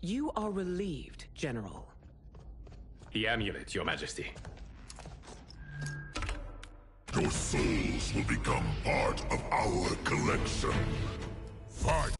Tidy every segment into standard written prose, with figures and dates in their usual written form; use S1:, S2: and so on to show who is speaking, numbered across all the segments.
S1: You are relieved, General.
S2: The amulet, Your Majesty.
S3: Your souls will become part of our collection. Fight!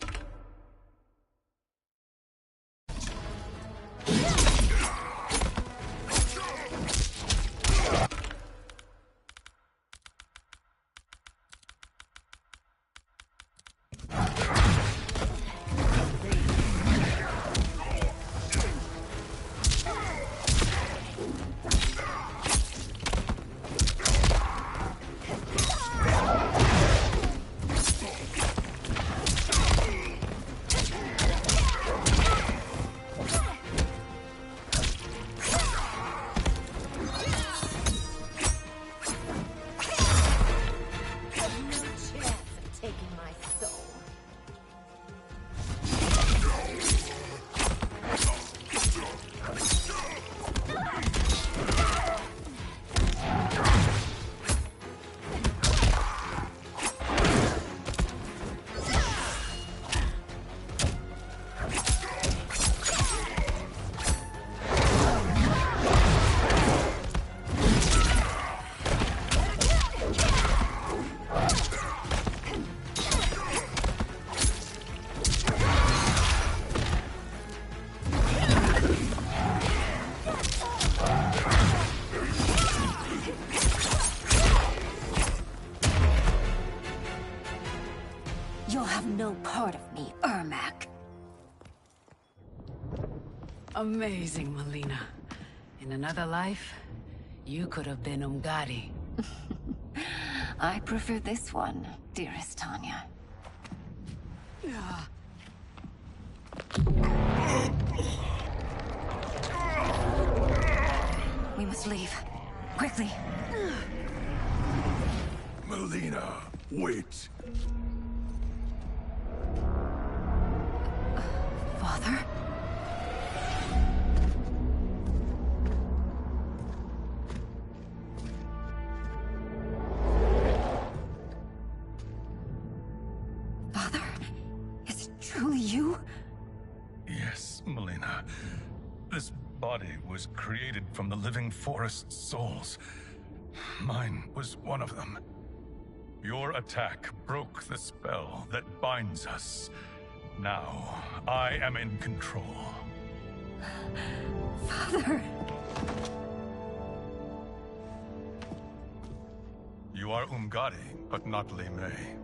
S4: No part of me, Ermac.
S5: Amazing, Melina. In another life, you could have been Umgadi.
S4: I prefer this one, dearest Tanya. We must leave. Quickly.
S3: Melina, wait.
S4: Father? Father? Is it truly you?
S6: Yes, Melina. This body was created from the living forest's souls. Mine was one of them. Your attack broke the spell that binds us. Now, I am in control.
S4: Father!
S6: You are Umgadi, but not Li Mei.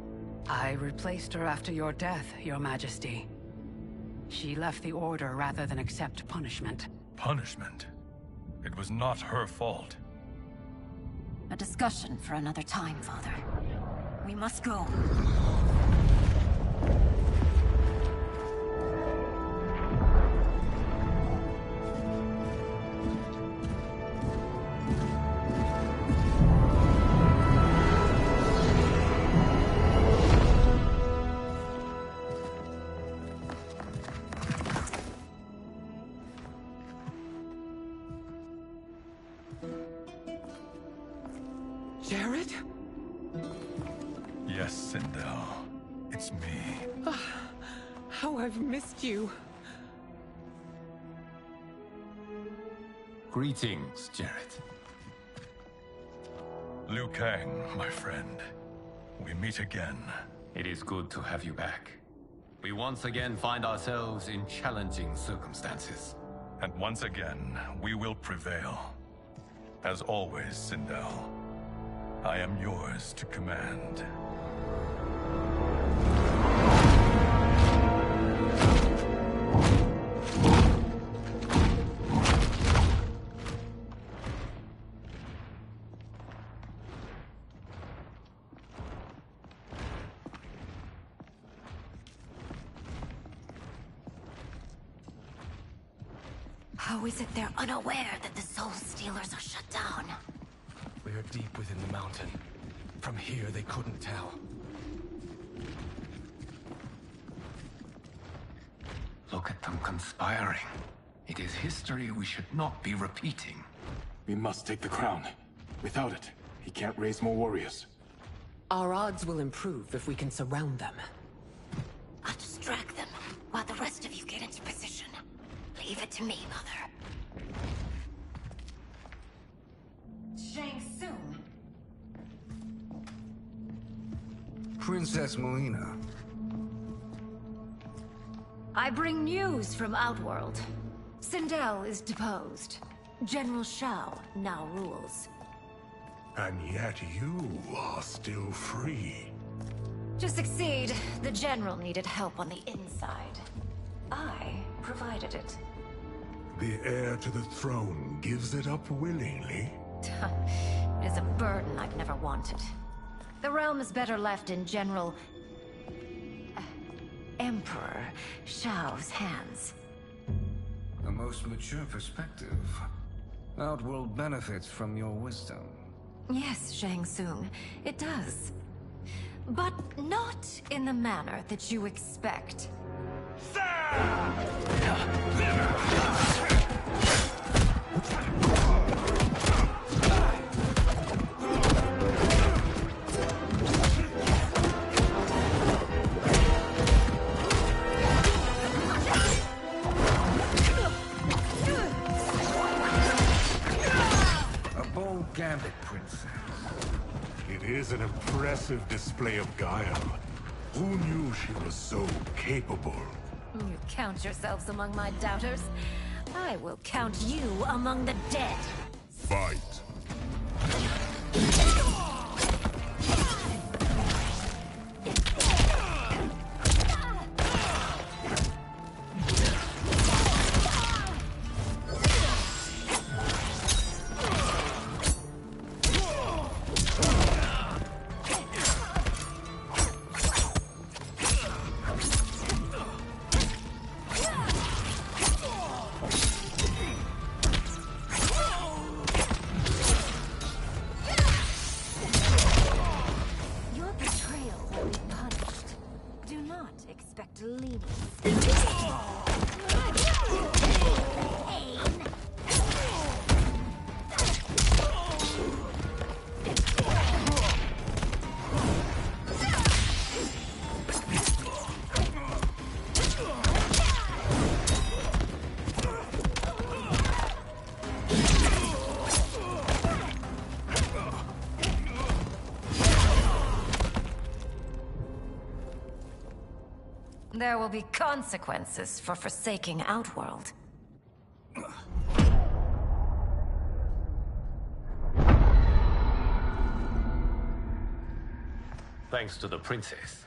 S5: I replaced her after your death, Your Majesty. She left the Order rather than accept punishment.
S6: Punishment? It was not her fault.
S4: A discussion for another time, Father. We must go.
S1: Jared?
S6: Yes, Sindel. It's me.
S1: How I've missed you.
S2: Greetings, Jared.
S6: Liu Kang, my friend. We meet again.
S2: It is good to have you back. We once again find ourselves in challenging circumstances.
S6: And once again, we will prevail. As always, Sindel, I am yours to command.
S4: How is it they're unaware that the Soul Stealers are shut down?
S7: We are deep within the mountain. From here, they couldn't tell.
S8: Look at them conspiring. It is history we should not be repeating.
S7: We must take the crown. Without it, he can't raise more warriors.
S1: Our odds will improve if we can surround them.
S4: I'll distract them while the rest of you get into position. to me, Mother. Shang Tsung.
S9: Princess Melina.
S4: I bring news from Outworld. Sindel is deposed. General Shao now rules.
S3: And yet you are still free.
S4: To succeed, the General needed help on the inside. I provided it.
S3: The heir to the throne gives it up willingly.
S4: It is a burden I've never wanted. The realm is better left in General... Emperor Shao's hands.
S9: A most mature perspective. Outworld benefits from your wisdom.
S4: Yes, Shang Tsung, it does. But not in the manner that you expect.
S9: A bold gambit, Princess.
S3: It is an impressive display of guile. Who knew she was so capable?
S4: You count yourselves among my doubters. I will count you among the dead.
S3: Fight.
S4: Your betrayal will be punished. Do not expect leniency. There will be consequences for forsaking Outworld.
S2: Thanks to the princess,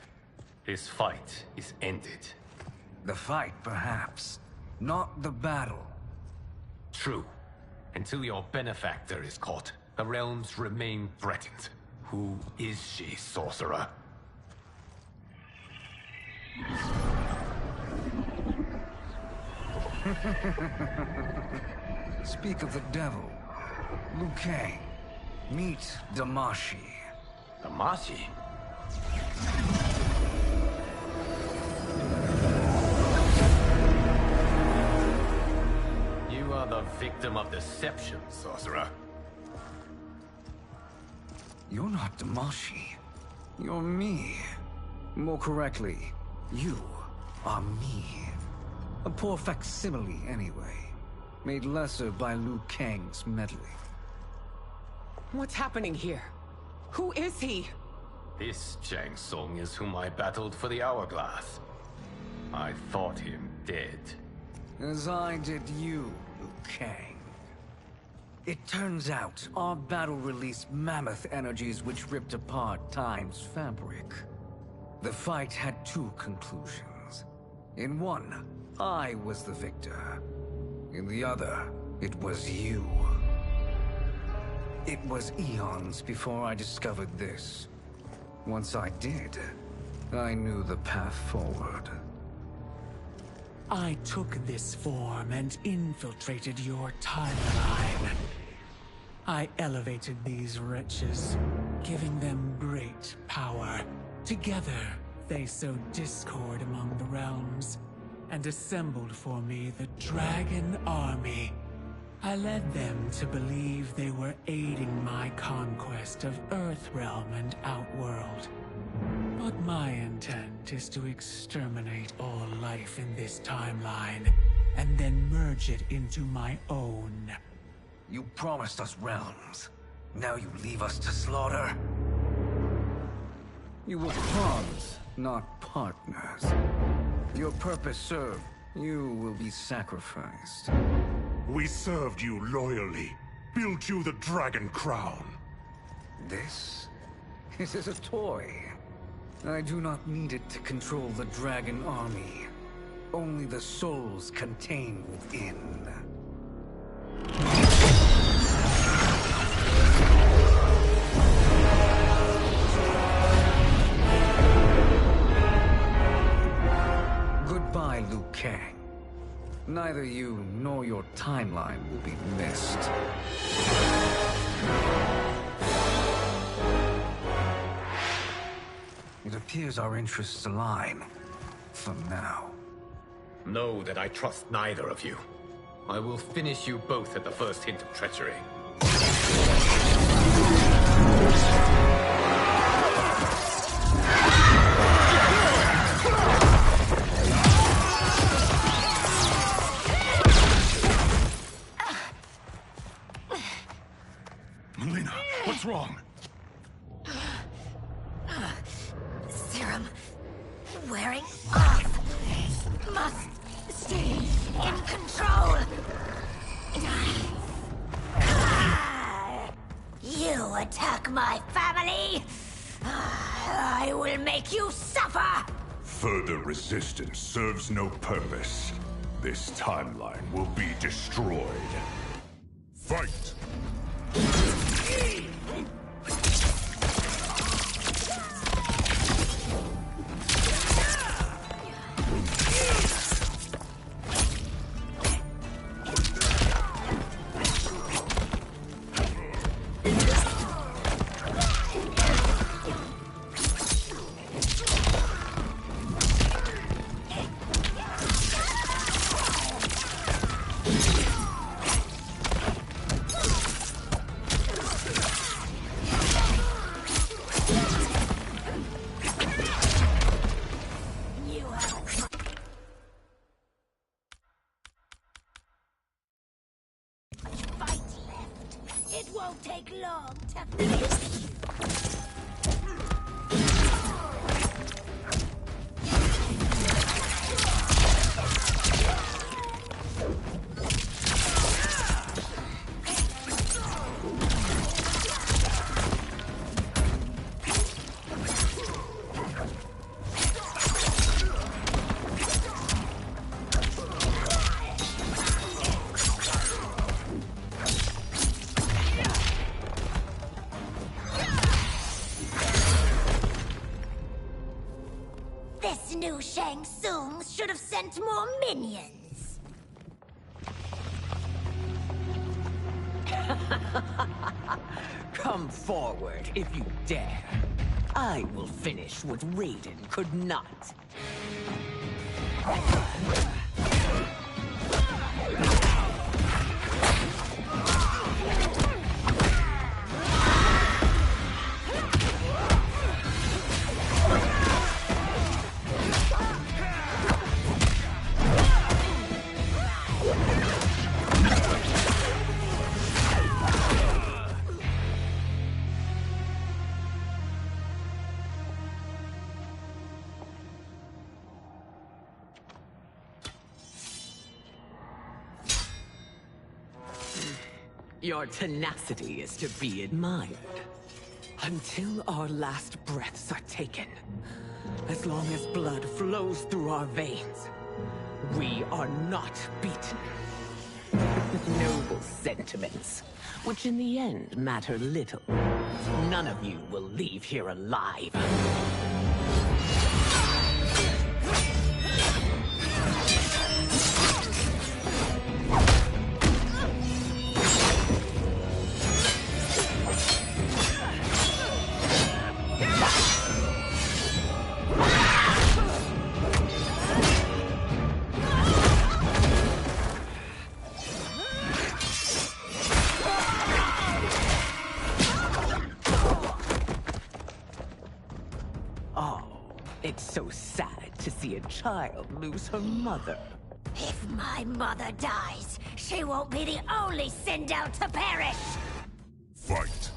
S2: this fight is ended.
S9: The fight, perhaps. Not the battle.
S2: True. Until your benefactor is caught, the realms remain threatened. Who is she, sorcerer?
S9: Speak of the devil. Liu Kang. Meet Damashi.
S2: Damashi? You are the victim of deception, sorcerer.
S9: You're not Damashi. You're me. More correctly, you are me. A poor facsimile, anyway. Made lesser by Liu Kang's meddling.
S1: What's happening here? Who is he?
S2: This Shang Tsung is whom I battled for the Hourglass. I thought him dead.
S9: As I did you, Liu Kang. It turns out our battle released mammoth energies which ripped apart time's fabric. The fight had two conclusions. In one, I was the victor. In the other, it was you. It was eons before I discovered this. Once I did, I knew the path forward.
S10: I took this form and infiltrated your timeline. I elevated these wretches, giving them great power. Together, they sowed discord among the realms, and assembled for me the Dragon Army. I led them to believe they were aiding my conquest of Earthrealm and Outworld. But my intent is to exterminate all life in this timeline, and then merge it into my own.
S9: You promised us realms. Now you leave us to slaughter? You were pawns, not partners. Your purpose served. You will be sacrificed.
S3: We served you loyally, built you the Dragon Crown.
S9: This is a toy. I do not need it to control the Dragon Army. Only the souls contained within. Goodbye, Liu Kang. Neither you nor your timeline will be missed. It appears our interests align. For now.
S2: Know that I trust neither of you. I will finish you both at the first hint of treachery.
S6: Melina, what's wrong?
S4: Serum wearing off. Must stay in control. You attack my family. I will make you suffer.
S3: Further resistance serves no purpose. This timeline will be destroyed. Fight!
S4: It won't take long to finish you. This new Shang Tsung should have sent more minions.
S1: Come forward if you dare. I will finish what Raiden could not. Your tenacity is to be admired. Until our last breaths are taken, as long as blood flows through our veins, we are not beaten. Noble sentiments, which in the end matter little. None of you will leave here alive. It's so sad to see a child lose her mother.
S4: If my mother dies, she won't be the only Sindel to perish!
S3: Fight.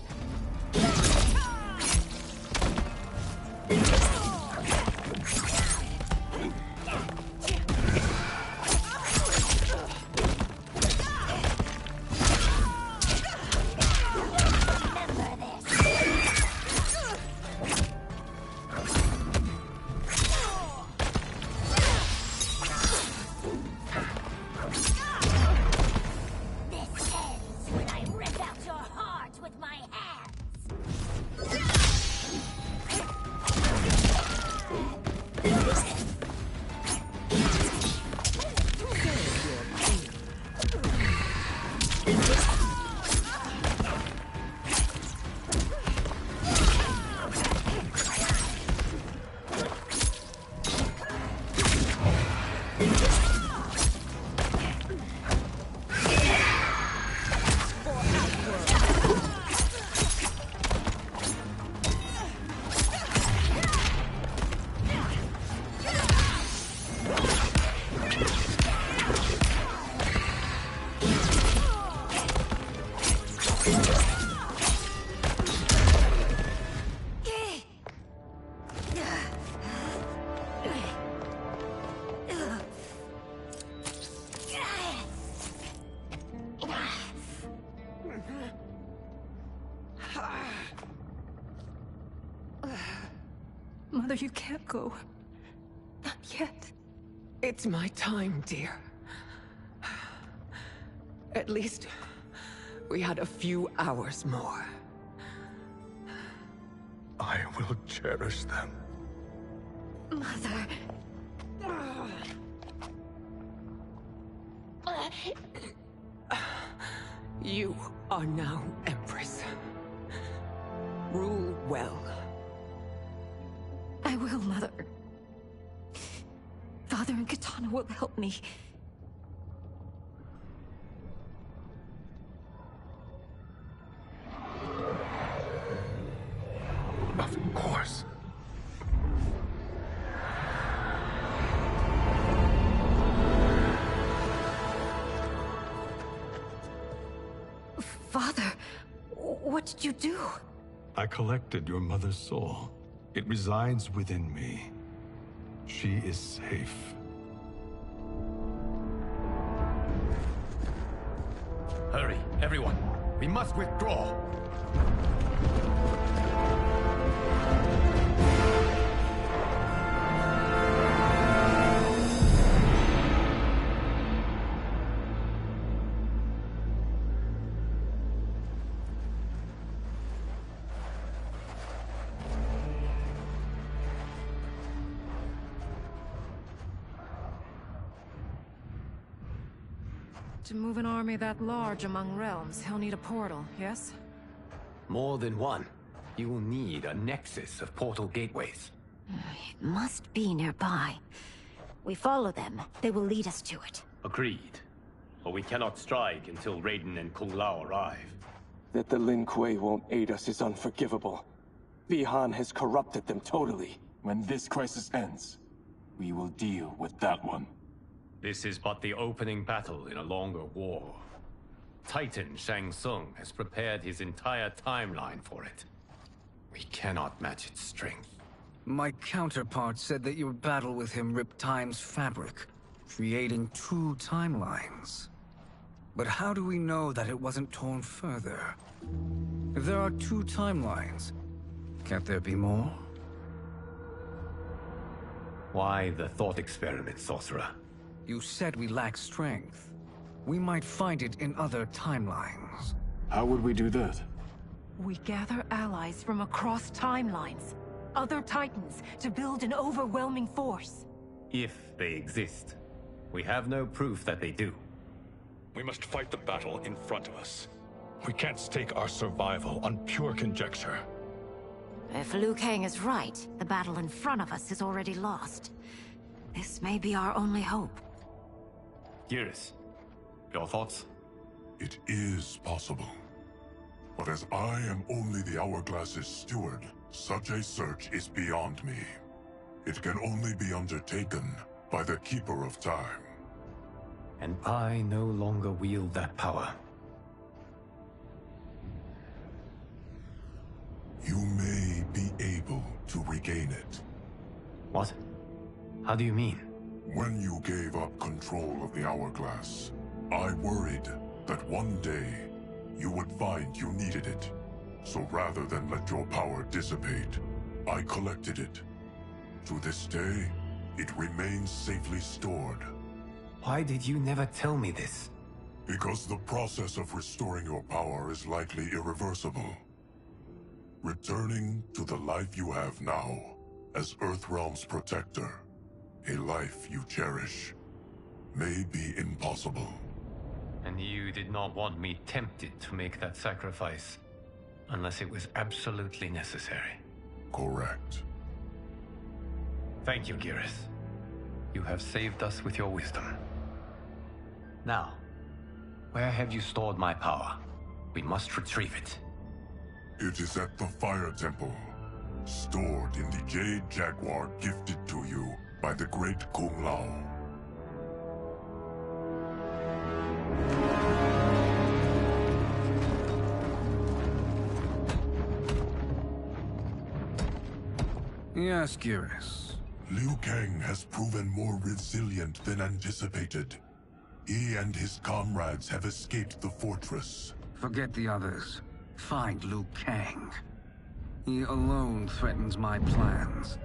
S1: Mother, you can't go. Not yet. It's my time, dear. At least, we had a few hours more.
S6: I will cherish them.
S4: Mother...
S1: You are now Empress. Rule well.
S4: I will, Mother. Father and Katana will help me.
S6: Of course.
S4: Father, what did you do?
S6: I collected your mother's soul. It resides within me. She is safe.
S2: Hurry, everyone. We must withdraw.
S5: To move an army that large among realms, he'll need a portal, yes?
S2: More than one. You will need a nexus of portal gateways.
S4: It must be nearby. We follow them, they will lead us to it.
S11: Agreed. But we cannot strike until Raiden and Kung Lao arrive.
S7: That the Lin Kuei won't aid us is unforgivable. Bihan has corrupted them totally.
S12: When this crisis ends, we will deal with that one.
S11: This is but the opening battle in a longer war. Titan Shang Tsung has prepared his entire timeline for it. We cannot match its strength.
S9: My counterpart said that your battle with him ripped time's fabric, creating two timelines. But how do we know that it wasn't torn further? If there are two timelines, can't there be more?
S11: Why the thought experiment, Sorcerer?
S9: You said we lack strength. We might find it in other timelines.
S12: How would we do that?
S5: We gather allies from across timelines, other Titans, to build an overwhelming force.
S11: If they exist. We have no proof that they do.
S6: We must fight the battle in front of us. We can't stake our survival on pure conjecture.
S4: If Liu Kang is right, the battle in front of us is already lost. This may be our only hope.
S11: Geras, your thoughts?
S3: It is possible. But as I am only the Hourglass's steward, such a search is beyond me. It can only be undertaken by the Keeper of Time.
S11: And I no longer wield that power.
S3: You may be able to regain it.
S11: What? How do you mean?
S3: When you gave up control of the hourglass, I worried that one day you would find you needed it. So rather than let your power dissipate, I collected it. To this day, it remains safely stored.
S11: Why did you never tell me this?
S3: Because the process of restoring your power is likely irreversible. Returning to the life you have now, as Earthrealm's protector, a life you cherish, may be impossible.
S11: And you did not want me tempted to make that sacrifice, unless it was absolutely necessary.
S3: Correct.
S11: Thank you, Geras. You have saved us with your wisdom. Now, where have you stored my power? We must retrieve it.
S3: It is at the Fire Temple, stored in the Jade Jaguar gifted to you by the great Kung Lao.
S9: Yes, Geras.
S3: Liu Kang has proven more resilient than anticipated. He and his comrades have escaped the fortress.
S9: Forget the others. Find Liu Kang. He alone threatens my plans.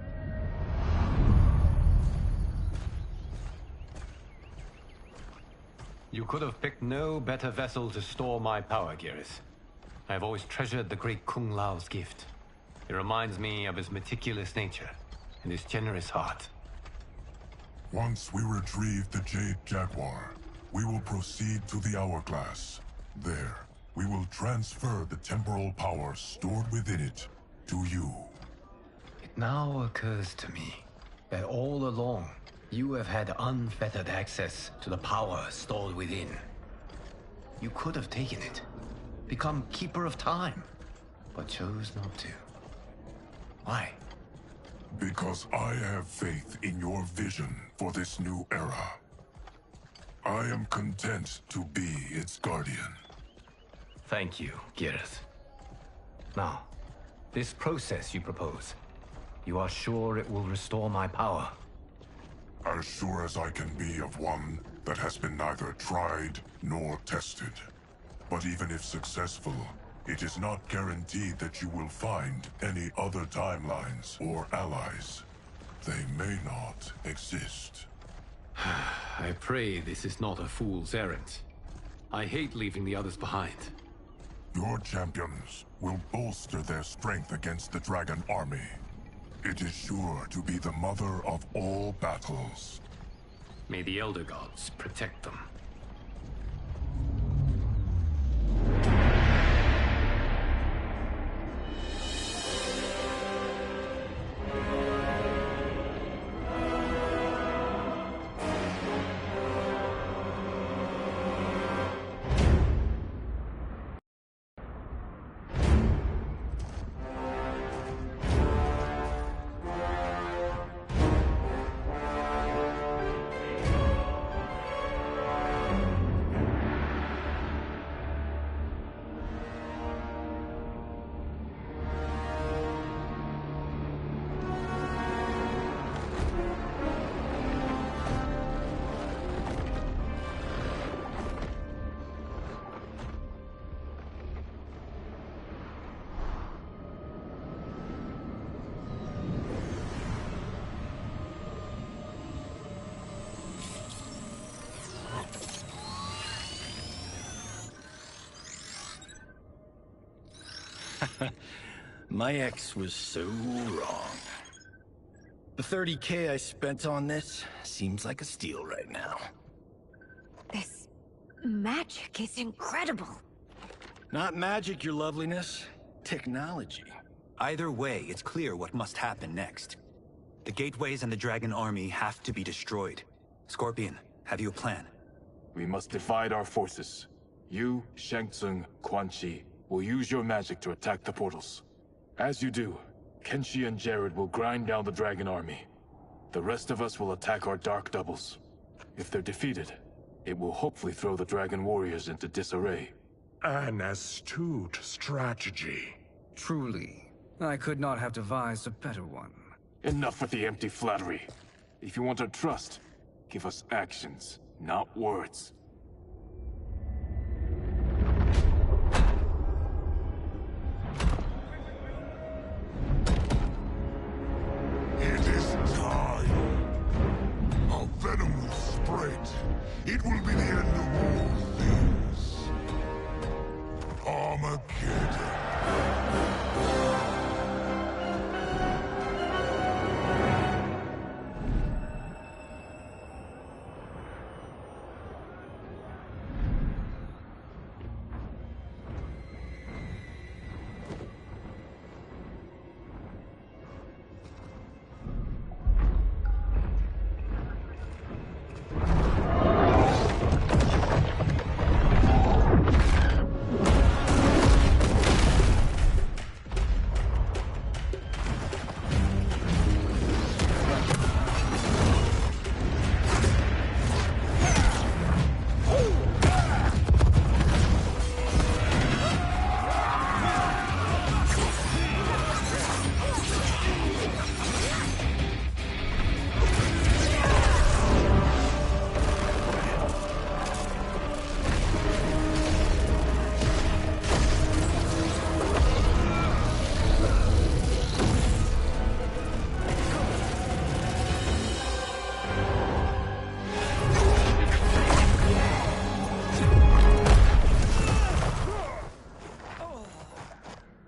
S11: You could have picked no better vessel to store my power, Geras. I have always treasured the great Kung Lao's gift. It reminds me of his meticulous nature and his generous heart.
S3: Once we retrieve the Jade Jaguar, we will proceed to the Hourglass. There, we will transfer the temporal power stored within it to you.
S11: It now occurs to me that all along, you have had unfettered access to the power stored within. You could have taken it, become Keeper of Time, but chose not to. Why?
S3: Because I have faith in your vision for this new era. I am content to be its guardian.
S11: Thank you, Geras. Now, this process you propose, you are sure it will restore my power?
S3: As sure as I can be of one that has been neither tried nor tested. But even if successful, it is not guaranteed that you will find any other timelines or allies. They may not exist.
S11: I pray this is not a fool's errand. I hate leaving the others behind.
S3: Your champions will bolster their strength against the Dragon Army. It is sure to be the mother of all battles.
S11: May the Elder Gods protect them.
S13: My ex was so wrong. The 30K I spent on this seems like a steal right now.
S4: This magic is incredible.
S13: Not magic, your loveliness. Technology.
S14: Either way, it's clear what must happen next. The gateways and the Dragon Army have to be destroyed. Scorpion, have you a plan?
S12: We must divide our forces. You, Shang Tsung, Quan Chi, will use your magic to attack the portals. As you do, Kenshi and Jared will grind down the Dragon Army. The rest of us will attack our dark doubles. If they're defeated, It will hopefully throw the Dragon Warriors into disarray.
S15: An astute strategy.
S9: Truly, I could not have devised a better one.
S12: Enough with the empty flattery. If you want our trust, give us actions, not words.
S3: It is time. Our venom will spread. It will be the end of all things. Armageddon.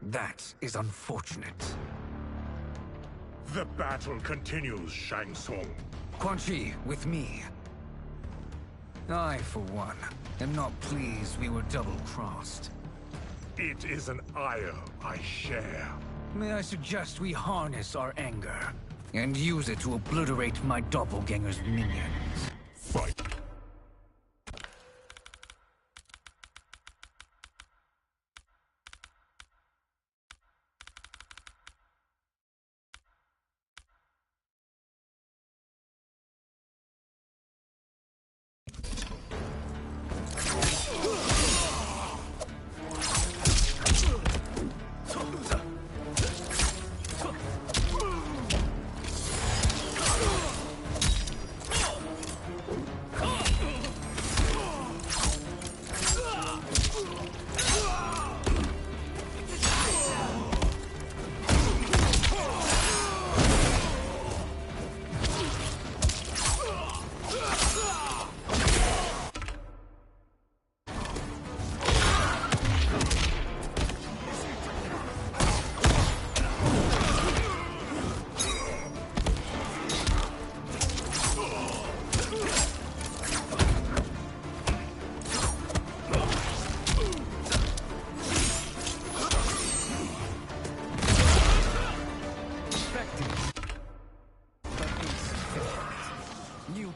S9: That is unfortunate.
S15: The battle continues, Shang Tsung.
S9: Quan Chi, with me. I, for one, am not pleased we were double-crossed.
S15: It is an ire I share.
S9: May I suggest we harness our anger and use it to obliterate my doppelganger's minions?
S15: Fight.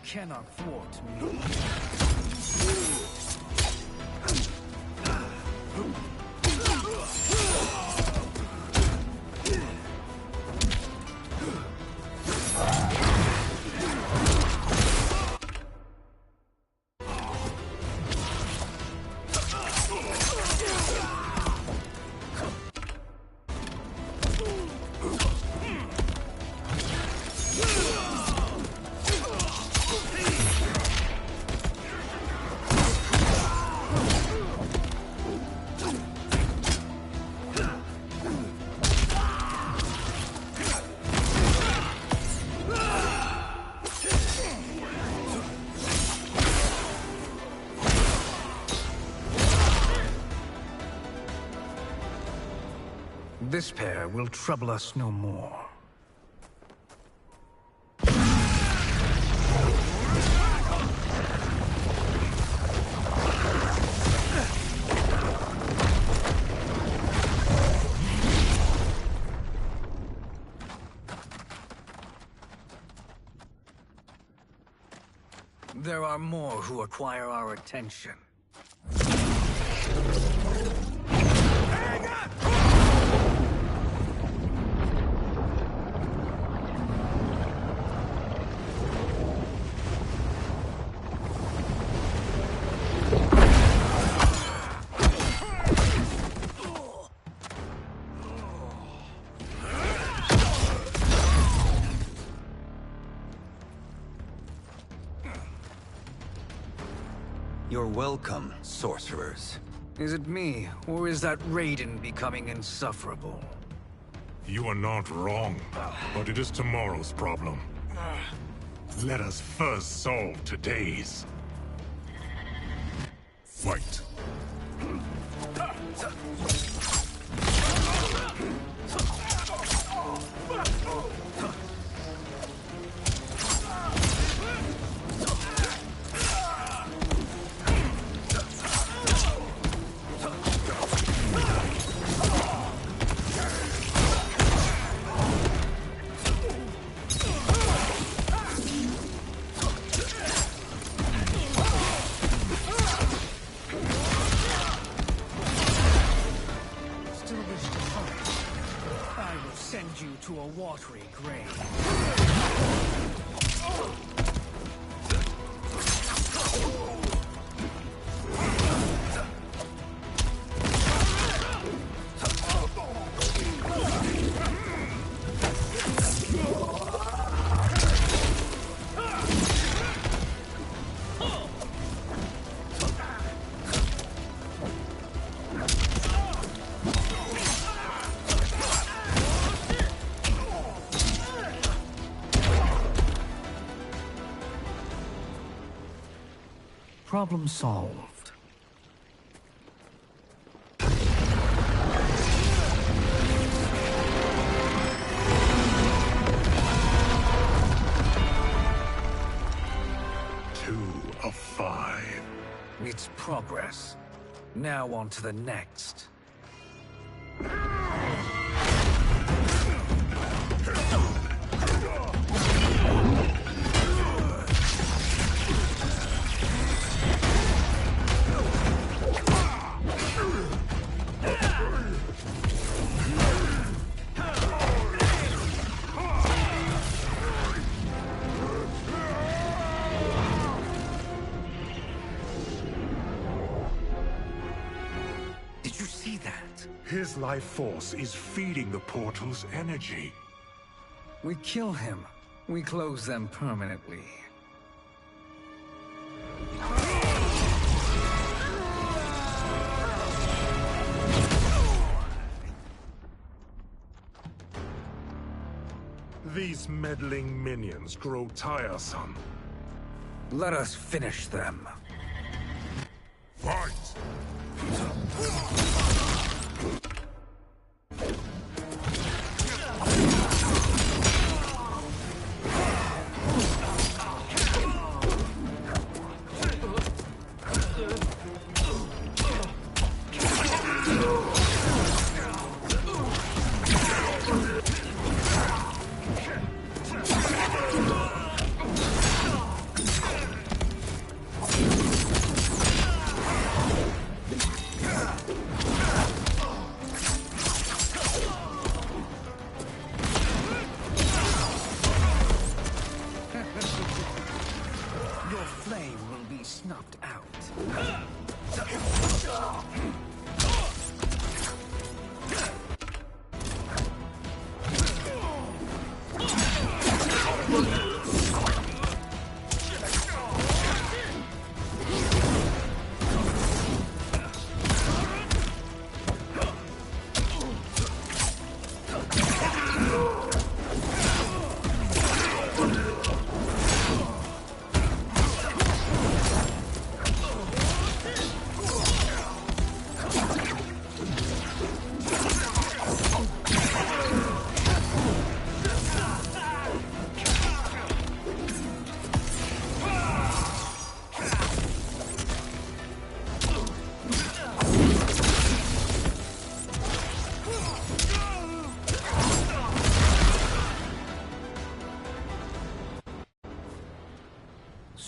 S9: Cannot thwart me. This pair will trouble us no more. There are more who acquire our attention.
S14: You're welcome, sorcerers.
S9: Is it me, or is that Raiden becoming insufferable?
S15: You are not wrong, but it is tomorrow's problem. Let us first solve today's. Fight.
S10: To a watery grave. Problem solved.
S15: Two of 5.
S9: It's progress. Now on to the next.
S15: His life force is feeding the portal's energy.
S9: We kill him. We close them permanently.
S15: These meddling minions grow tiresome.
S9: Let us finish them.
S15: Fight!
S9: Snuffed out.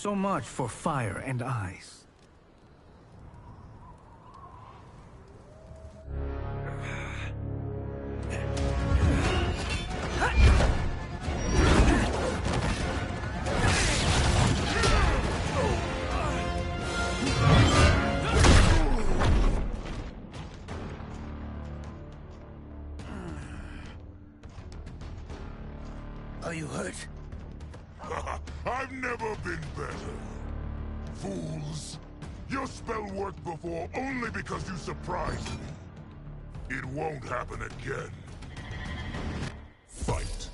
S9: So much for fire and ice.
S10: Are you hurt?
S3: I've never been better. Fools! Your spell worked before only because you surprised me. It won't happen again. Fight.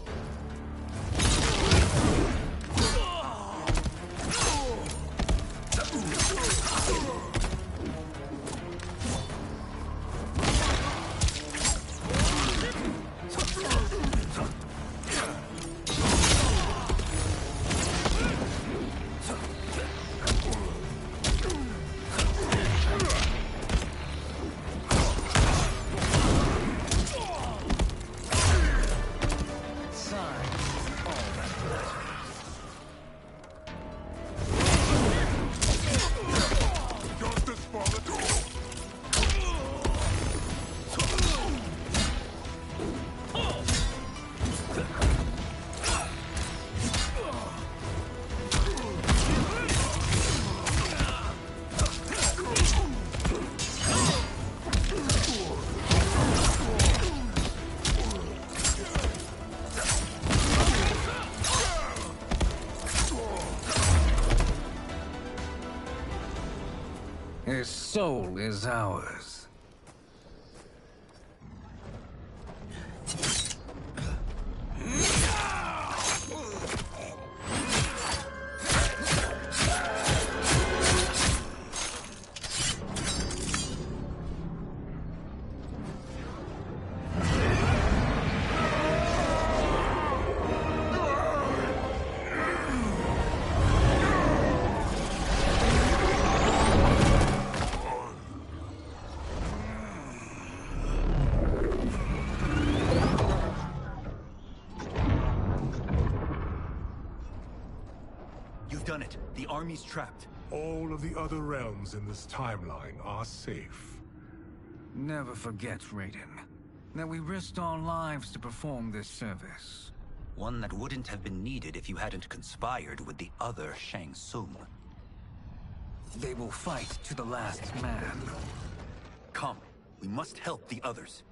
S9: His soul is ours.
S14: You've done it. The army's trapped.
S15: All of the other realms in this timeline are safe.
S9: Never forget, Raiden, that we risked our lives to perform this service.
S14: One that wouldn't have been needed if you hadn't conspired with the other Shang Tsung.
S9: They will fight to the last man.
S14: Come, we must help the others.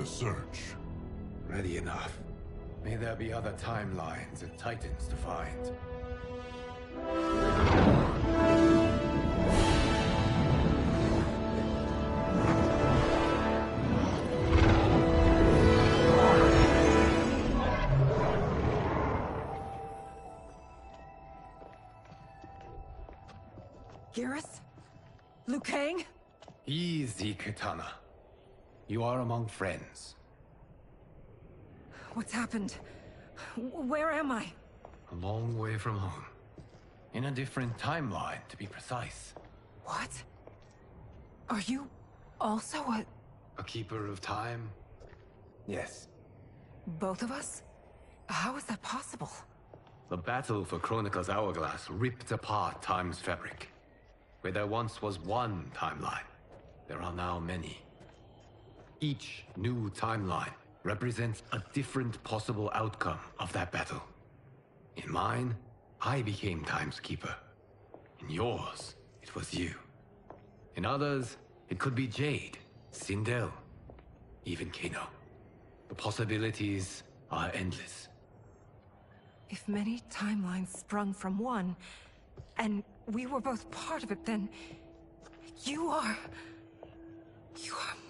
S3: Search.
S2: Ready enough. May there be other timelines and titans to find.
S1: Garrus? Liu Kang?
S2: Easy, Kitana. You are among friends.
S1: What's happened? Where am I?
S2: A long way from home. In a different timeline, to be precise.
S1: What? Are you also
S2: a keeper of time? Yes.
S1: both of us? How is that possible?
S2: The battle for Chronica's Hourglass ripped apart time's fabric. Where there once was one timeline, there are now many. Each new timeline represents a different possible outcome of that battle. In mine, I became Time's Keeper. In yours, it was you. In others, it could be Jade, Sindel, even Kano. The possibilities are endless.
S1: If many timelines sprung from one, and we were both part of it, then you are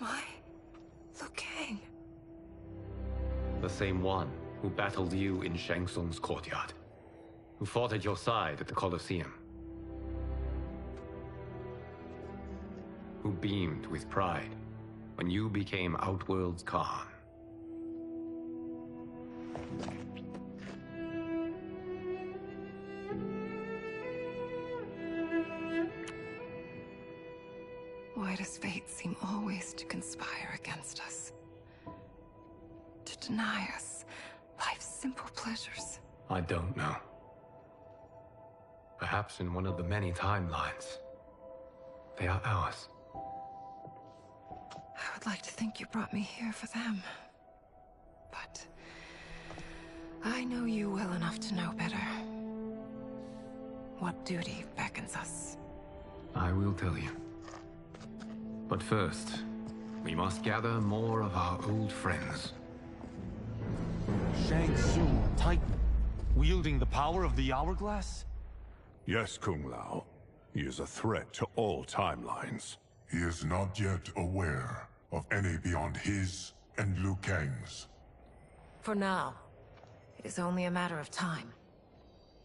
S1: my Liu Kang.
S2: The same one who battled you in Shang Tsung's courtyard. Who fought at your side at the Colosseum. Who beamed with pride when you became Outworld's Khan.
S1: Why does fate seem always to conspire against us? To deny us life's simple pleasures?
S2: I don't know. Perhaps in one of the many timelines, they are ours.
S1: How
S16: I'd like to think you brought me here for them. But I know you well enough to know better. What duty beckons us?
S2: I will tell you. But first, we must gather more of our old friends.
S17: Shang Tsung, Titan, wielding the power of the Hourglass?
S3: Yes, Kung Lao. He is a threat to all timelines. He is not yet aware of any beyond his and Liu Kang's.
S4: For now, it is only a matter of time.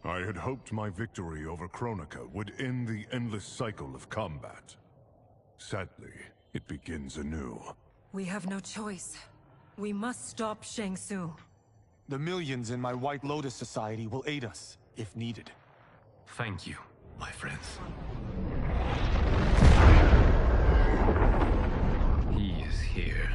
S3: I had hoped my victory over Kronika would end the endless cycle of combat. Sadly, it begins anew.
S18: We have no choice. We must stop Shang Tsung.
S17: The millions in my White Lotus Society will aid us, if needed.
S2: Thank you, my friends. He is here.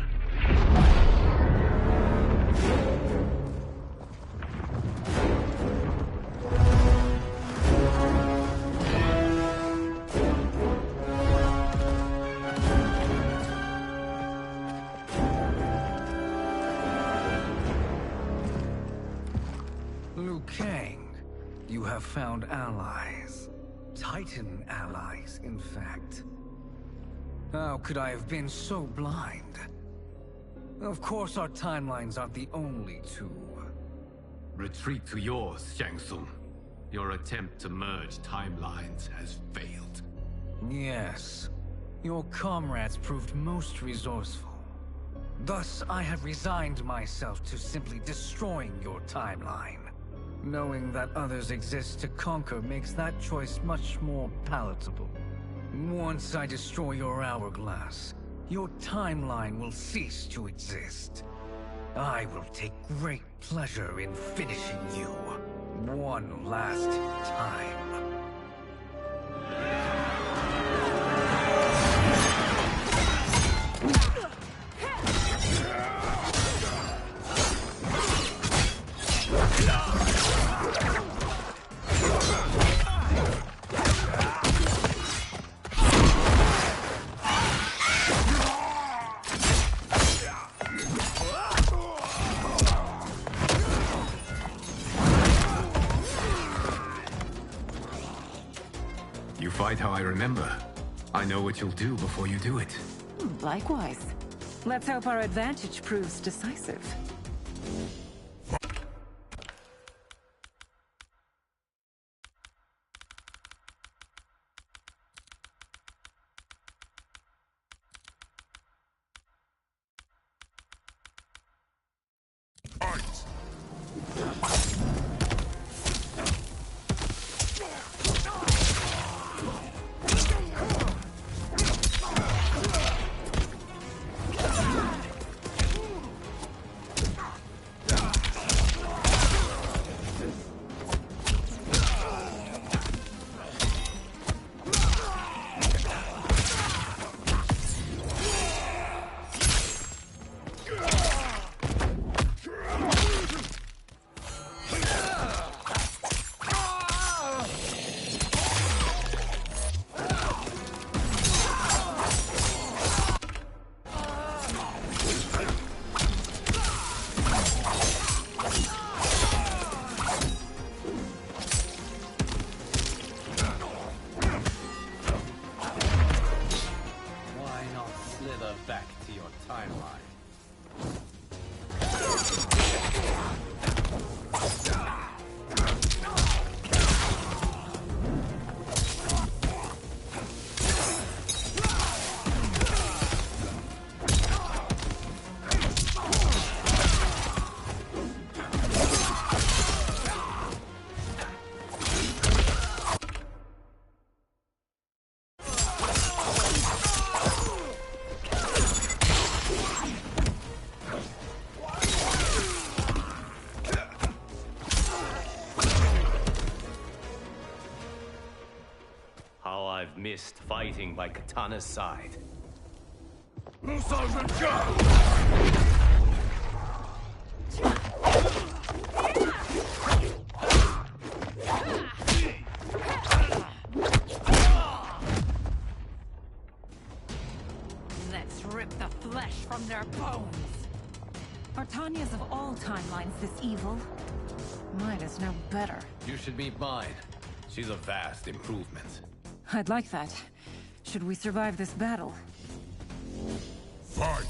S9: Liu Kang, you have found allies. Titan allies, in fact. How could I have been so blind? Of course our timelines aren't the only two.
S2: Retreat to yours, Shang Tsung. Your attempt to merge timelines has failed.
S9: Yes. Your comrades proved most resourceful. Thus, I have resigned myself to simply destroying your timeline. Knowing that others exist to conquer makes that choice much more palatable. Once I destroy your hourglass, your timeline will cease to exist. I will take great pleasure in finishing you one last time.
S2: You fight how I remember. I know what you'll do before you do it.
S18: Likewise. Let's hope our advantage proves decisive.
S2: Back to your timeline.
S19: I've missed fighting by Katana's side.
S18: Let's rip the flesh from their bones.
S4: Are Tanya's of all timelines this evil? Mine is no better.
S2: You should meet mine. She's a vast improvement.
S18: I'd like that. Should we survive this battle?
S3: Fight!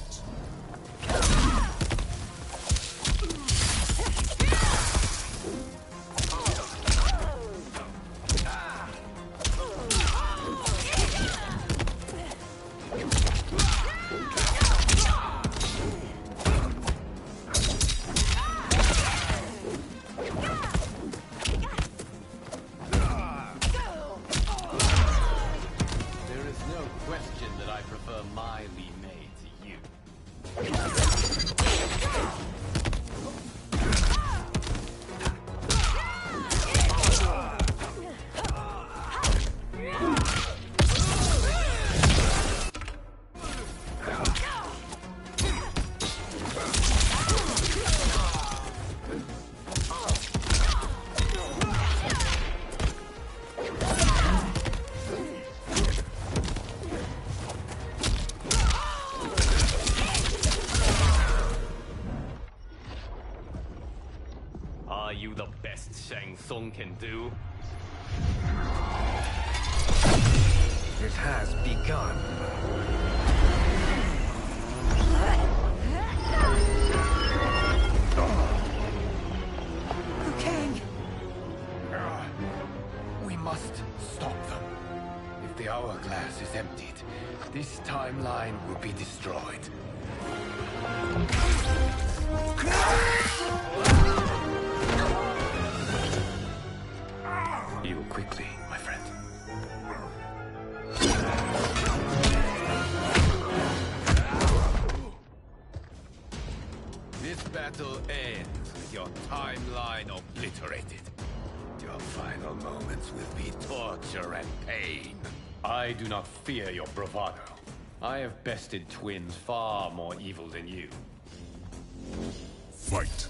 S19: Are you the best Shang Tsung can do?
S9: It has begun.
S18: Liu Kang!
S2: We must stop them. If the hourglass is emptied, this timeline will be destroyed. Heal quickly, my friend. This battle ends with your timeline obliterated. Your final moments will be torture and pain. I do not fear your bravado. I have bested twins far more evil than you.
S3: Fight!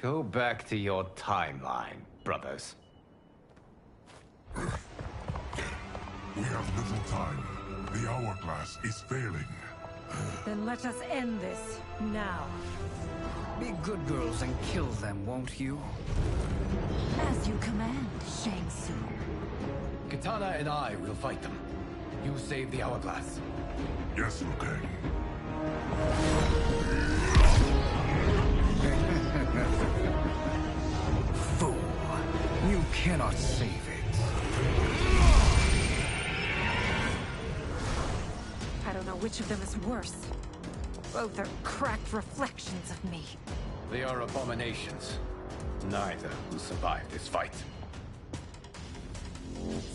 S2: Go back to your timeline, brothers.
S3: We have little time. The hourglass is failing.
S18: Then let us end this, now.
S9: Be good girls and kill them, won't you?
S4: As you command, Shang Tsung.
S2: Katana and I will fight them. You save the hourglass.
S3: Yes, Liu Kang.
S9: Fool! You cannot save it.
S18: I don't know which of them is worse. Both are cracked reflections of me.
S2: They are abominations. Neither will survive this fight.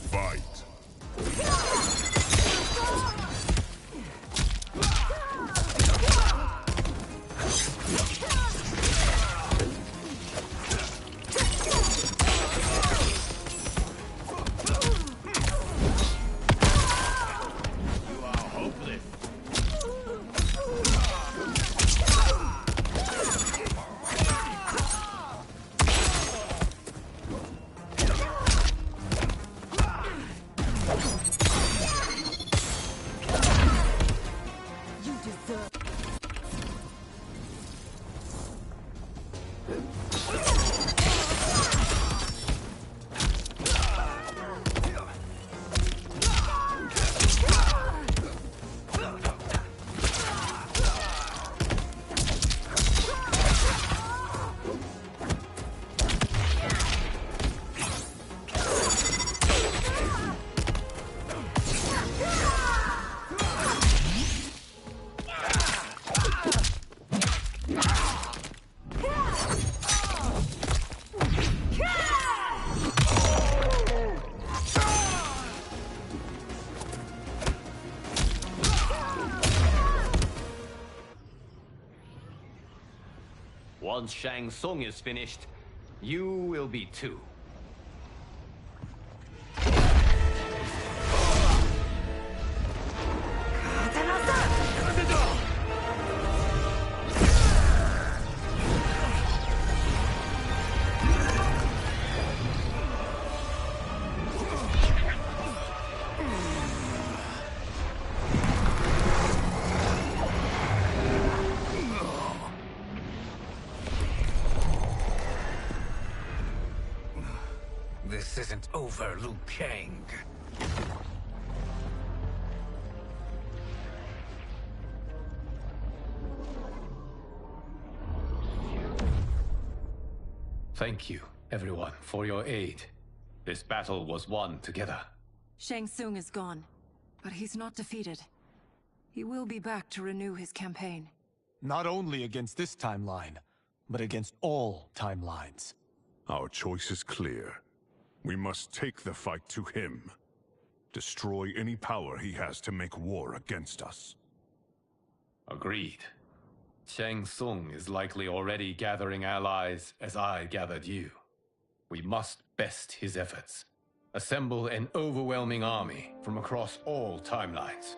S3: Fight!
S19: Once Shang Tsung is finished, you will be too.
S9: This isn't over, Liu Kang.
S2: Thank you, everyone, for your aid. This battle was won together.
S18: Shang Tsung is gone, but he's not defeated. He will be back to renew his campaign.
S17: Not only against this timeline, but against all timelines.
S15: Our choice is clear. We must take the fight to him. Destroy any power he has to make war against us.
S2: Agreed. Shang Tsung is likely already gathering allies as I gathered you. We must best his efforts. Assemble an overwhelming army from across all timelines.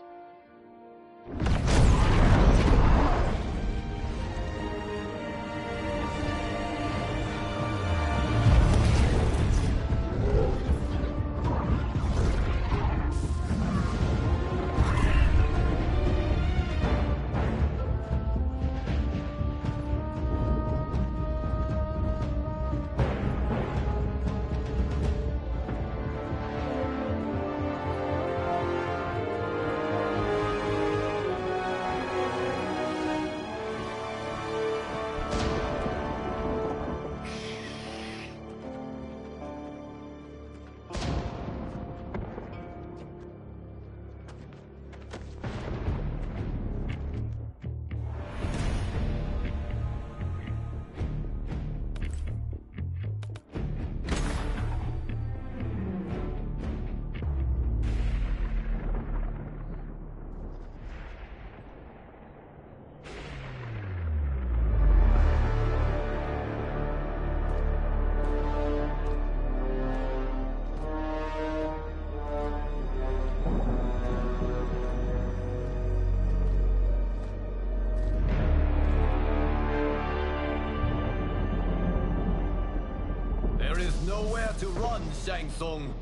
S2: There is nowhere to run, Shang Tsung.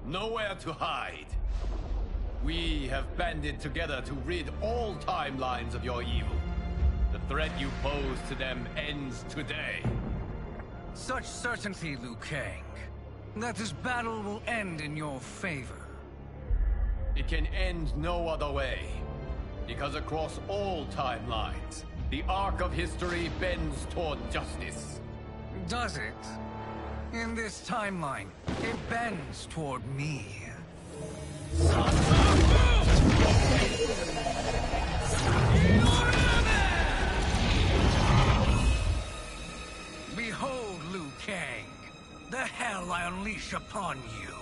S2: Nowhere to hide. We have banded together to rid all timelines of your evil. The threat you pose to them ends today.
S9: Such certainty, Liu Kang, that this battle will end in your favor.
S2: It can end no other way. Because across all timelines, the arc of history bends toward justice.
S9: Does it? In this timeline, it bends toward me. Behold, Liu Kang, the hell I unleash upon you.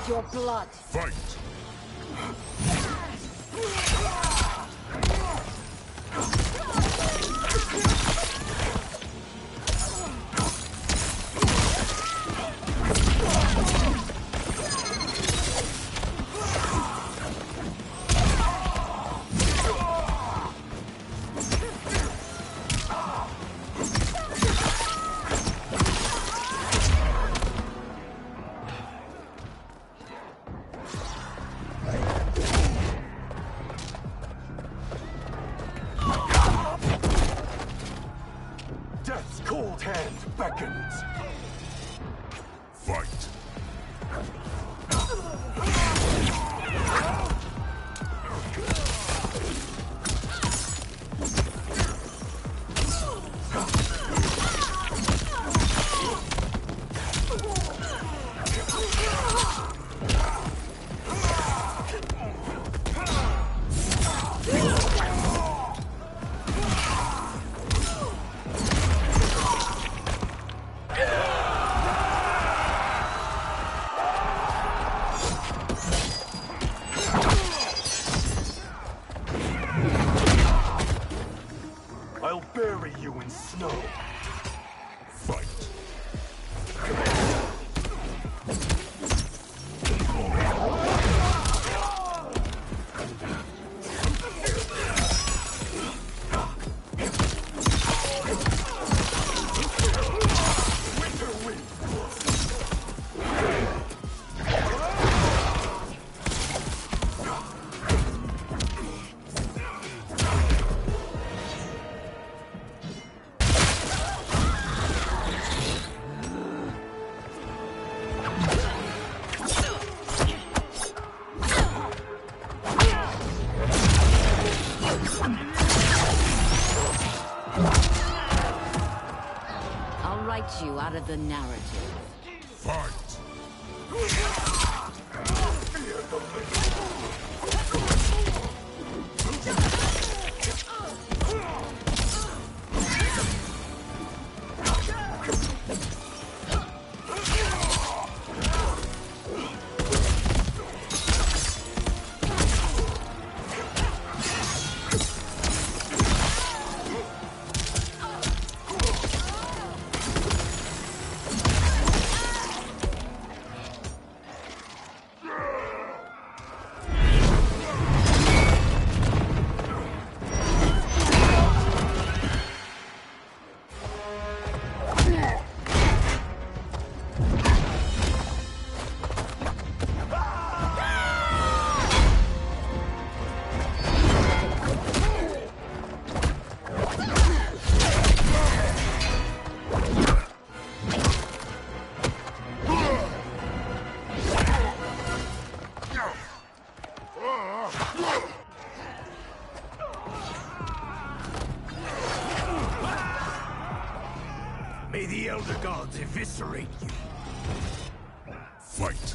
S4: with your blood.
S15: Fight!
S12: Death's cold hand beckons.
S15: Fight!
S12: I'll bury you in snow.
S15: Fight!
S4: I'll write you out of the narrative.
S15: Fight!
S13: May the Elder Gods eviscerate you.
S15: Fight!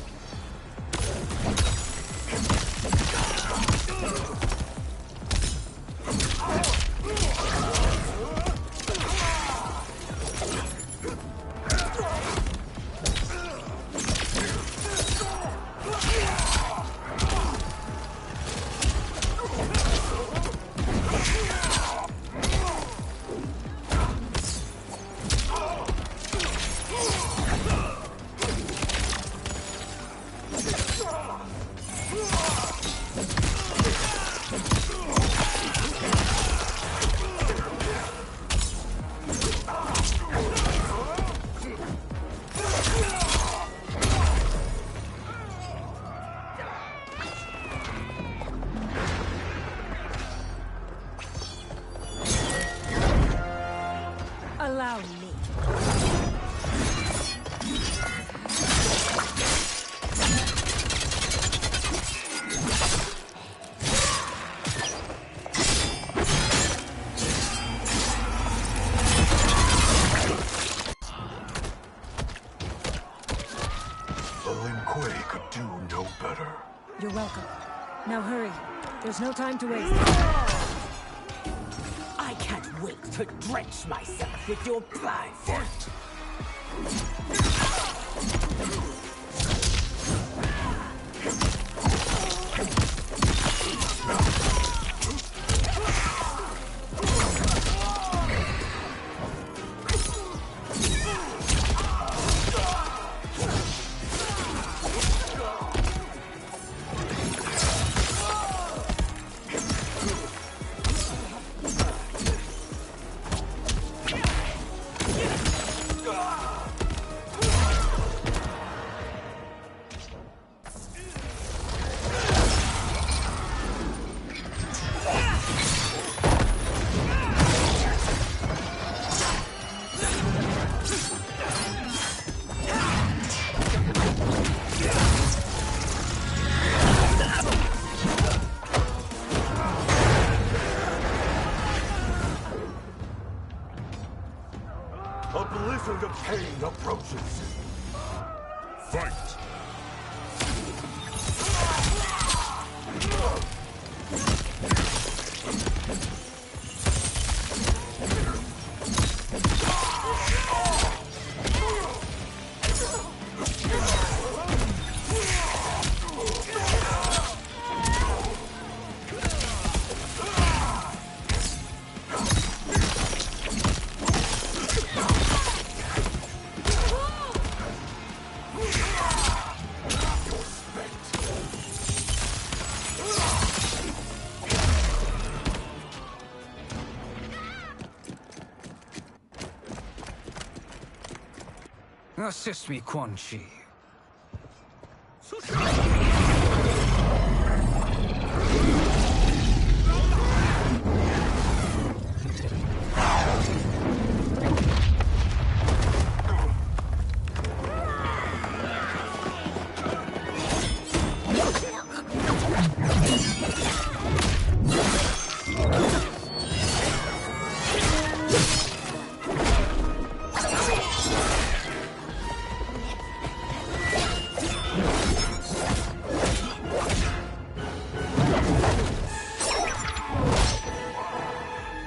S4: Allow me.
S12: Lin Kuei could do no better.
S18: You're welcome. Now hurry. There's no time to waste.
S1: I can't wait to drench myself with your blood.
S15: Fight!
S20: A blizzard of pain approaches. Fight!
S9: Assist me, Quan Chi.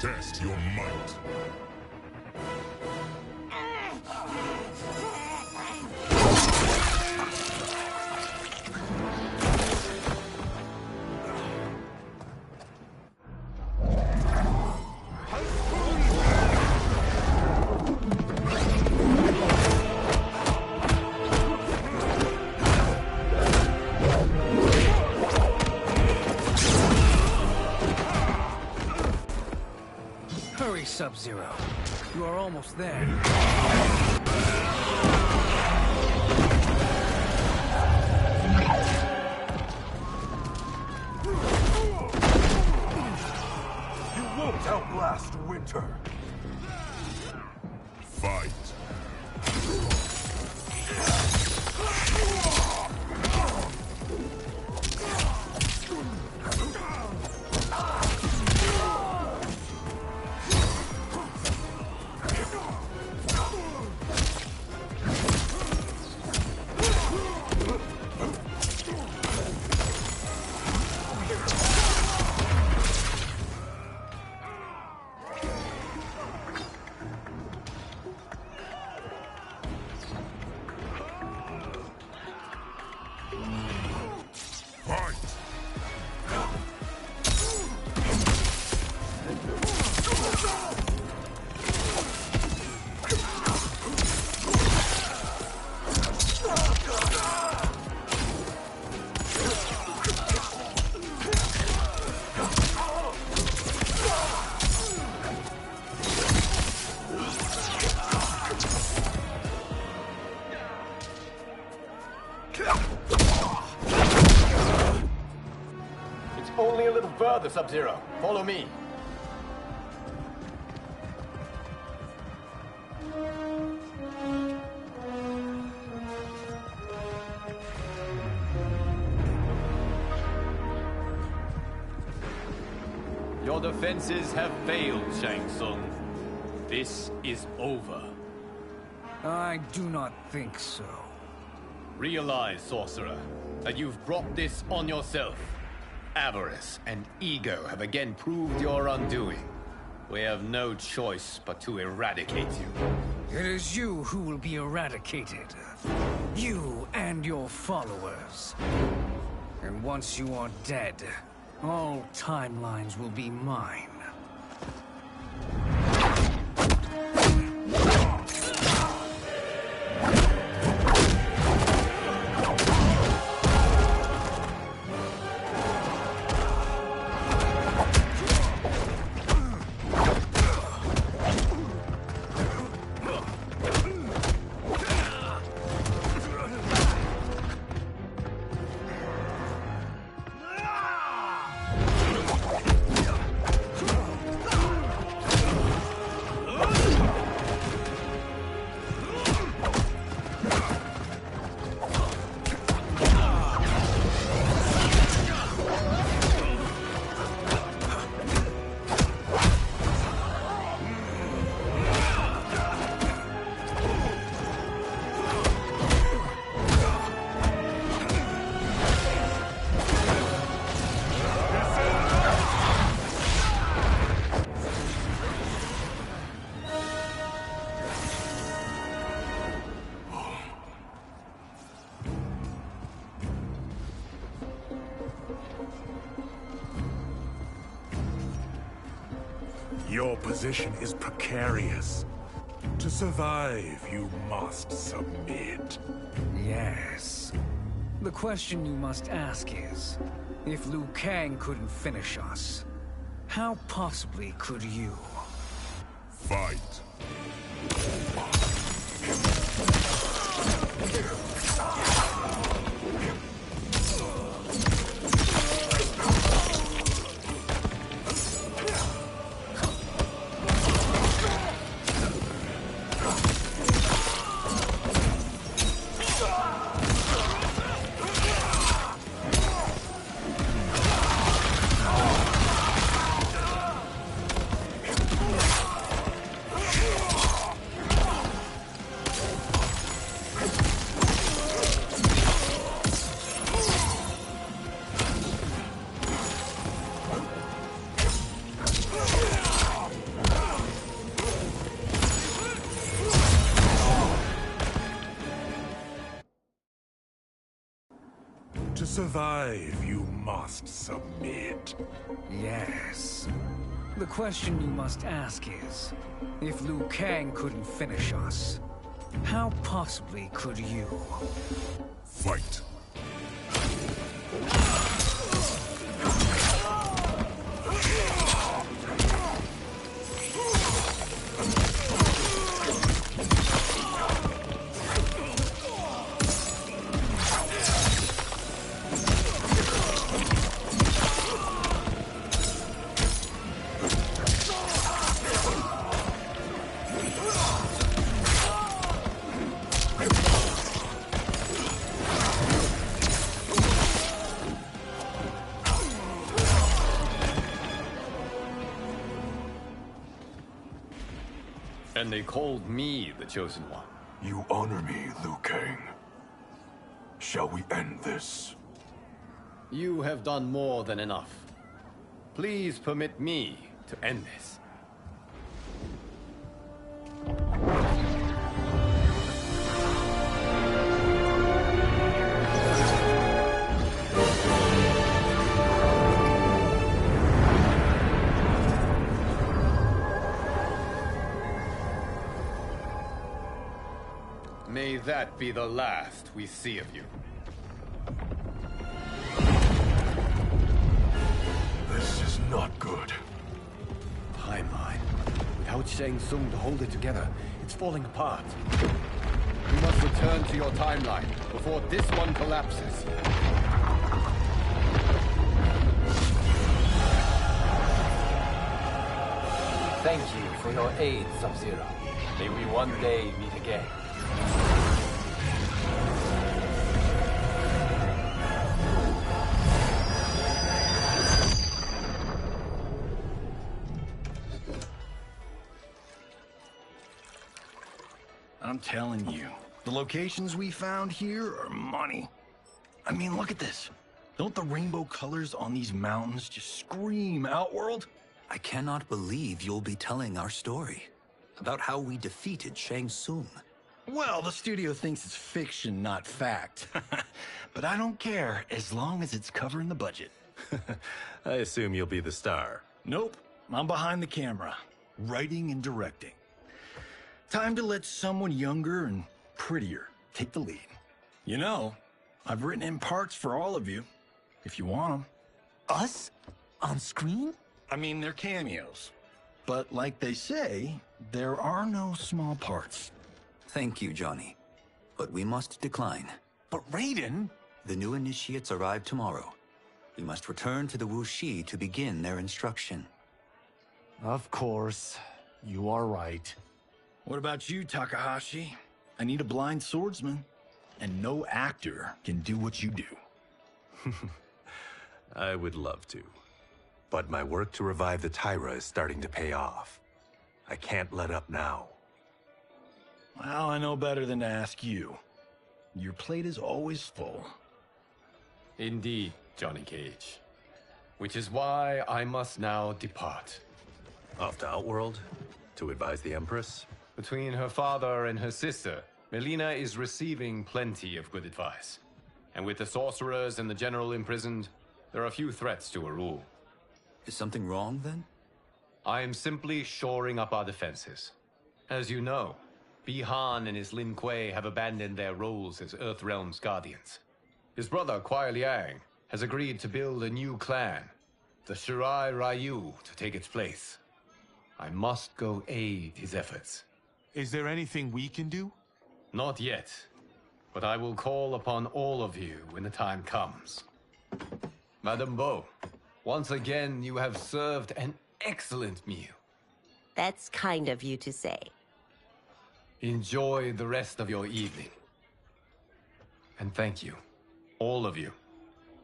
S3: Test your might.
S9: Hurry, Sub-Zero. You are almost there.
S20: You won't outlast winter.
S3: Fight.
S11: It's only a little further, Sub-Zero. Follow me.
S19: Your defenses have failed, Shang Tsung. This is over.
S9: I do not think so.
S19: Realize, Sorcerer, that you've brought this on yourself. Avarice and ego have again proved your undoing. We have no choice but to eradicate you.
S9: It is you who will be eradicated. You and your followers. And once you are dead, All timelines will be mine.
S20: Your position is precarious. To survive, you must submit.
S9: Yes. The question you must ask is, if Liu Kang couldn't finish us, how possibly could you?
S20: Fight. To survive, you must submit.
S9: Yes. The question you must ask is, if Liu Kang couldn't finish us, how possibly could you?
S20: Fight.
S19: And they called me the Chosen One.
S20: You honor me, Liu Kang. Shall we end this?
S19: You have done more than enough. Please permit me to end this. May that be the last we see of you.
S20: This is not good.
S2: Timeline. Without Shang Tsung to hold it together, it's falling apart.
S19: You must return to your timeline before this one collapses.
S11: Thank you for your aid, Sub-Zero. May we one day meet again.
S13: I'm telling you, the locations we found here are money. I mean, look at this. Don't the rainbow colors on these mountains just scream Outworld?
S14: I cannot believe you'll be telling our story about how we defeated Shang Tsung.
S13: Well, the studio thinks it's fiction, not fact. But I don't care, as long as it's covering the budget.
S21: I assume you'll be the star.
S13: Nope, I'm behind the camera, writing and directing. Time to let someone younger and prettier take the lead. You know, I've written in parts for all of you, if you want them.
S9: Us? On screen?
S13: I mean, they're cameos. But like they say, there are no small parts.
S14: Thank you, Johnny. But we must decline.
S9: But Raiden?
S14: The new initiates arrive tomorrow. We must return to the Wuxi to begin their instruction.
S17: Of course. You are right.
S13: What about you, Takahashi? I need a blind swordsman. And no actor can do what you do.
S21: I would love to. But my work to revive the Tyra is starting to pay off. I can't let up now.
S13: Well, I know better than to ask you. Your plate is always full.
S2: Indeed, Johnny Cage. Which is why I must now depart.
S21: Off to Outworld? To advise the Empress?
S2: Between her father and her sister, Melina is receiving plenty of good advice. And with the sorcerers and the general imprisoned, there are few threats to her rule.
S14: Is something wrong, then?
S2: I am simply shoring up our defenses. As you know, Bi-Han and his Lin Kuei have abandoned their roles as Earthrealm's guardians. His brother, Kuai Liang, has agreed to build a new clan, the Shirai Ryu, to take its place. I must go aid his efforts.
S17: Is there anything we can do?
S2: Not yet, but I will call upon all of you when the time comes. Madame Bo, once again you have served an excellent meal.
S22: That's kind of you to say.
S2: Enjoy the rest of your evening. And thank you, all of you.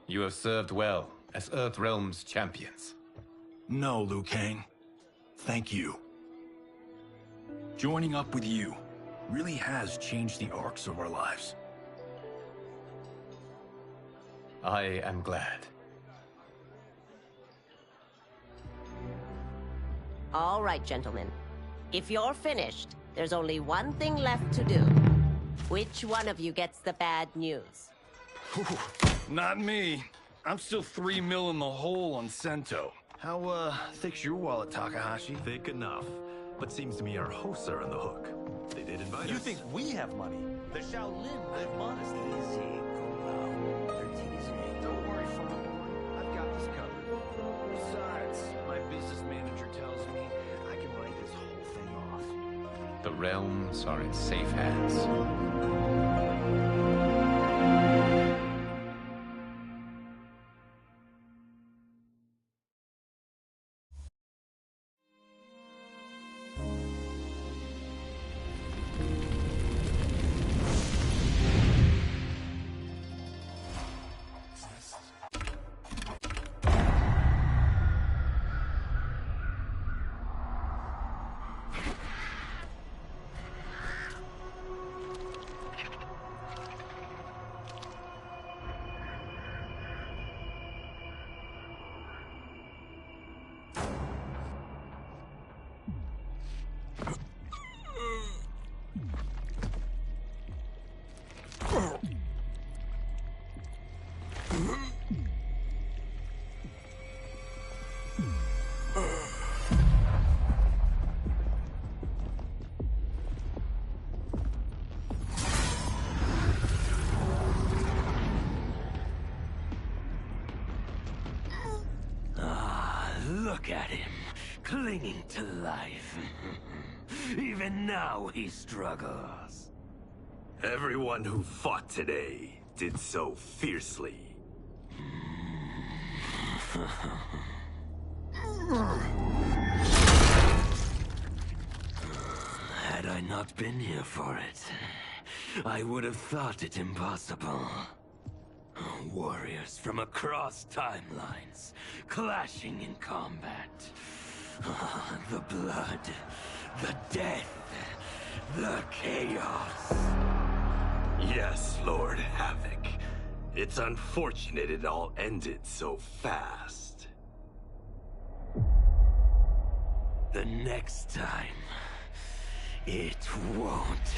S2: You have served well as Earthrealm's champions.
S13: No, Liu Kang. Thank you. Joining up with you really has changed the arcs of our lives.
S2: I am glad.
S22: All right, gentlemen. If you're finished, there's only one thing left to do. Which one of you gets the bad news?
S13: Not me. I'm still 3 mil in the hole on Sento. How, thick's your wallet, Takahashi?
S21: Thick enough. But seems to me our hosts are on the hook. They did invite us.
S17: You think we have money? The Shaolin live modestly.
S9: Easy, Kung They're teasing.
S13: Don't worry, farm boy. I've got this covered. Besides, my business manager tells me I can write this whole thing off.
S2: The realms are in safe hands.
S9: Look at him, clinging to life. Even now he struggles.
S21: Everyone who fought today did so fiercely.
S9: Had I not been here for it, I would have thought it impossible. Warriors from across timelines, clashing in combat. The blood, the death, the chaos.
S21: Yes, Lord Havoc. It's unfortunate it all ended so fast.
S9: The next time, it won't.